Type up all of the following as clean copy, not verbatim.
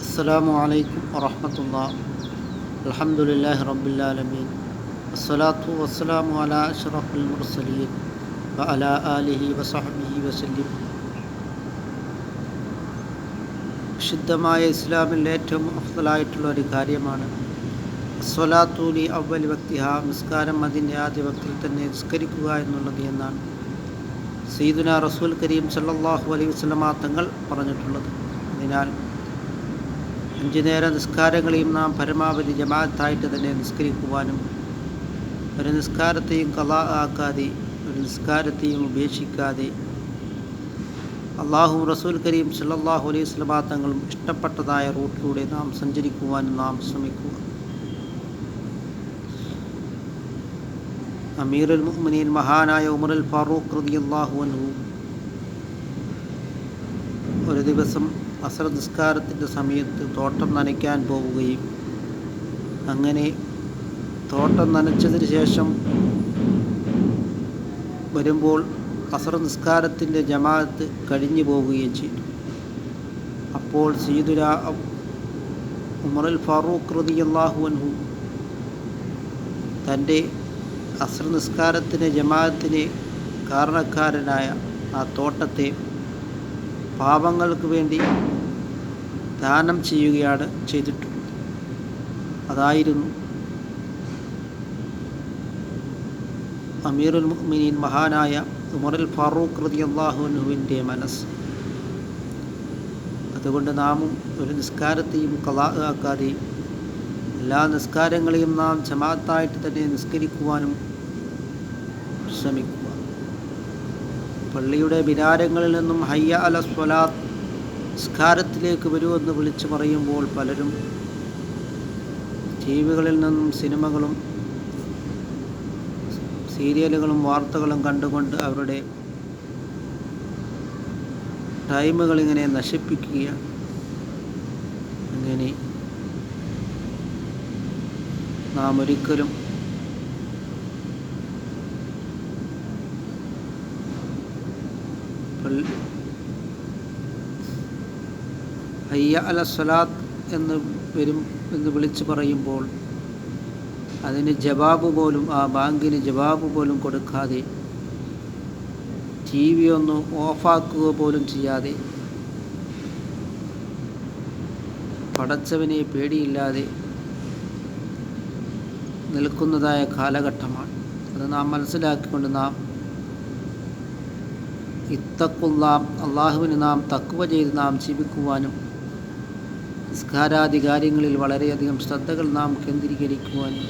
അസ്സലാമു അലൈക്കും വറഹ്മത്തുള്ളാഹി. അൽഹംദുലില്ലാഹി റബ്ബിൽ ആലമീൻ. വസ്സലാത്തു വസ്സലാമു അലാ അഷ്റഫിൽ മുർസലീൻ വഅലാ ആലിഹി വസഹ്ബിഹി വസല്ലം. വിശുദ്ധമായ ഇസ്ലാമിൽ ഏറ്റവും അഫ്ളലായിട്ടുള്ള ഒരു കാര്യമാണ് സ്വലാത്തു ലി അവ്വലി വക്തിഹ, നിസ്കാരം അതിൻ്റെ ആദ്യ വക്തിൽ തന്നെ നിസ്കരിക്കുക എന്നുള്ളത് എന്നാണ് സയ്യിദുനാ റസൂൽ കരീം സല്ലല്ലാഹു അലൈഹി വസല്ലമ തങ്ങൾ പറഞ്ഞിട്ടുള്ളത്. അതിനാൽ 5 നേര നിസ്കാരങ്ങളെയും നാം പരമാവധി ജമാഅത്തായിട്ട് തന്നെ നിസ്കരിക്കുവാനും ഒരു നിസ്കാരത്തെയും ഖളാ ആക്കാതെ ഒരു നിസ്കാരത്തെയും ഉപേക്ഷിക്കാതെ അള്ളാഹു റസൂൽ കരീം സല്ലല്ലാഹു അലൈഹി വസല്ലമ തങ്ങളും ഇഷ്ടപ്പെട്ടതായ റൂട്ടിലൂടെ നാം സഞ്ചരിക്കുവാനും നാം ശ്രമിക്കുക. അമീറുൽ മുഅ്മിനീൻ മഹാനായ ഉമറുൽ ഫാറൂഖ് റളിയല്ലാഹു അൻഹു ഒരു ദിവസം അസ്ർ നിസ്കാരത്തിൻ്റെ സമയത്ത് തോട്ടം നനയ്ക്കാൻ പോവുകയും അങ്ങനെ തോട്ടം നനച്ചതിന് ശേഷം വരുമ്പോൾ അസ്ർ നിസ്കാരത്തിൻ്റെ ജമാഅത്ത് കഴിഞ്ഞു പോവുകയും ചെയ്തു. അപ്പോൾ സയ്യിദുനാ ഉമറുൽ ഫാറൂഖ് റളിയല്ലാഹു അൻഹു തൻ്റെ അസ്ർ നിസ്കാരത്തിന് ജമാഅത്തിന് കാരണക്കാരനായ ആ തോട്ടത്തെ പാപങ്ങൾക്ക് വേണ്ടി ദാനം ചെയ്യുകയാണ് ചെയ്തിട്ടുള്ളത്. അതായിരുന്നു അമീറുൽ മുഅ്മിനീൻ മഹാനായ ഉമറുൽ ഫാറൂഖ് റളിയല്ലാഹു അൻഹുവിൻ്റെ മനസ്സ്. അതുകൊണ്ട് നാമും ഒരു നിസ്കാരത്തെയും ഖളാ ആക്കാതെ എല്ലാ നിസ്കാരങ്ങളെയും നാം ജമാഅത്തായിട്ട് തന്നെ നിസ്കരിക്കുവാനും ശ്രമിക്കുക. പള്ളിയുടെ മിനാരങ്ങളിൽ നിന്നും ഹയ്യ അല സ്വലാത്ത്, നിസ്കാരത്തിലേക്ക് വരുമെന്ന് വിളിച്ചു പറയുമ്പോൾ പലരും ടി വികളിൽ നിന്നും സിനിമകളും സീരിയലുകളും വാർത്തകളും കണ്ടുകൊണ്ട് അവരുടെ ടൈമുകൾ ഇങ്ങനെ നശിപ്പിക്കുകയാണ്. അങ്ങനെ നാം ഒരിക്കലും ഹയ്യ അല സ്വലാത്ത് എന്ന് വിളിച്ചു പറയുമ്പോൾ അതിന് ജവാബ് പോലും, ആ ബാങ്കിന് ജവാബ് പോലും കൊടുക്കാതെ, ടി വി ഒന്ന് ഓഫാക്കുക പോലും ചെയ്യാതെ, പടച്ചവനെ പേടിയില്ലാതെ നിൽക്കുന്നതായ കാലഘട്ടമാണ്. അത് നാം മനസ്സിലാക്കിക്കൊണ്ട് നാം ഇത്തഖുല്ലാഹ്, അള്ളാഹുവിന് നാം തഖ്വ ചെയ്ത് നാം ജീവിക്കുവാനും നിസ്കാരാദി കാര്യങ്ങളിൽ വളരെയധികം ശ്രദ്ധകൾ നാം കേന്ദ്രീകരിക്കുവാനും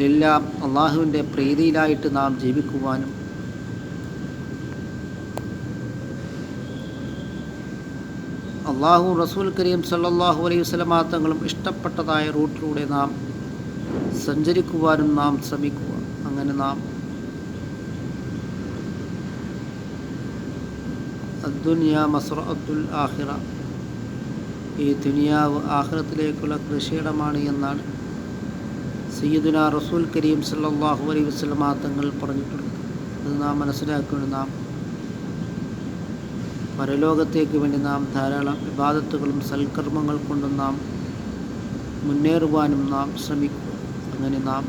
എല്ലാം അള്ളാഹുവിൻ്റെ പ്രീതിയിലായിട്ട് നാം ജീവിക്കുവാനും അള്ളാഹു റസൂൽ കരീം സല്ലല്ലാഹു അലൈഹി വസല്ലമ തങ്ങളും ഇഷ്ടപ്പെട്ടതായ റൂട്ടിലൂടെ നാം സഞ്ചരിക്കുവാനും നാം ശ്രമിക്കുക. അങ്ങനെ നാം അദ്ദുനിയ മസ്റഅത്തുൽ ആഖിറ, ഈ ദുനിയാവ് ആഖിറത്തിലേക്കുള്ള കൃഷിയിടമാണ് എന്നാണ് സയ്യിദുനാ റസൂൽ കരീം സല്ലല്ലാഹു അലൈഹി വസല്ലമ തങ്ങൾ പറഞ്ഞിട്ടുള്ളത്. അത് നാം മനസ്സിലാക്കുന്നത് നാം പരലോകത്തേക്ക് വേണ്ടി നാം ധാരാളം ഇബാദത്തുകളും സൽക്കർമ്മങ്ങൾ കൊണ്ടും നാം മുന്നേറുവാനും നാം ശ്രമിക്കുക. അങ്ങനെ നാം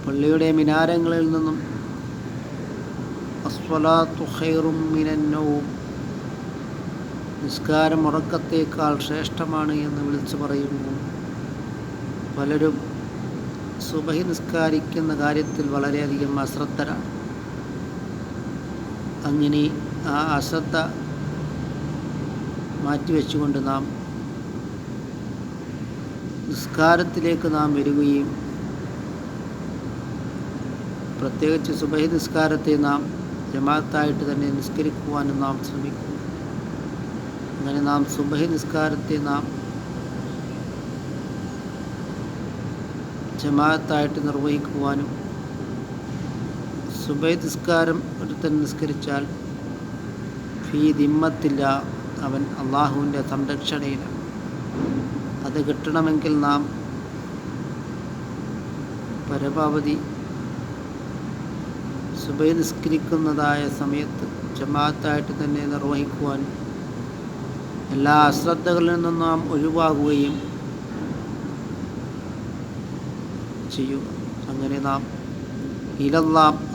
പള്ളിയുടെ മിനാരങ്ങളിൽ നിന്നും അസ്വലാത്തു ഖൈറും മിനൻ നൗം, നിസ്കാരം ഉറക്കത്തേക്കാൾ ശ്രേഷ്ഠമാണ് എന്ന് വിളിച്ചു പറയുമ്പോൾ പലരും സുബഹി നിസ്കാരിക്കുന്ന കാര്യത്തിൽ വളരെയധികം അശ്രദ്ധരാണ്. അങ്ങനെ ആ അശ്രദ്ധ മാറ്റിവെച്ചുകൊണ്ട് നാം നിസ്കാരത്തിലേക്ക് നാം വരികയും പ്രത്യേകിച്ച് സുബഹി നിസ്കാരത്തെ നാം ജമാഅത്തായിട്ട് തന്നെ നിസ്കരിക്കുവാനും നാം ശ്രമിക്കും. അങ്ങനെ നാം സുബഹി നിസ്കാരത്തെ നാം ജമാഅത്തായിട്ട് നിർവഹിക്കുവാനും, സുബഹി നിസ്കാരം ഒരുത്തൻ നിസ്കരിച്ചാൽ ഫീ ദിമ്മത്തില്ല, അവൻ അള്ളാഹുവിൻ്റെ സംരക്ഷണയിലാണ്. അത് കിട്ടണമെങ്കിൽ നാം പരമാവധി സുബഹി നിസ്കരിക്കുന്നതായ സമയത്ത് ജമാഅത്തായിട്ട് തന്നെ നിർവഹിക്കുവാൻ എല്ലാ അശ്രദ്ധകളിൽ നിന്നും നാം ഒഴിവാകുകയും ചെയ്യുക. അങ്ങനെ നാം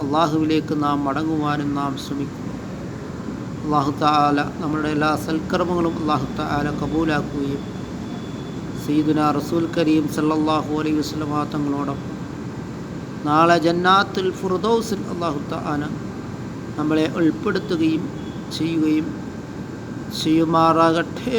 അള്ളാഹുവിലേക്ക് നാം മടങ്ങുവാനും നാം ശ്രമിക്കുക. അല്ലാഹു തആല നമ്മുടെ എല്ലാ സൽക്കർമ്മങ്ങളും അല്ലാഹു തആല കബൂലാക്കുകയും സയ്യിദുനാ റസൂൽ കരീം സല്ലല്ലാഹു അലൈഹി വസല്ലം തങ്ങളോടൊപ്പം നാളെ ജന്നാത്തുൽ ഫിർദൗസിൽ അല്ലാഹു തആല നമ്മളെ ഉൾപ്പെടുത്തുകയും ചെയ്യുമാറാകട്ടെ.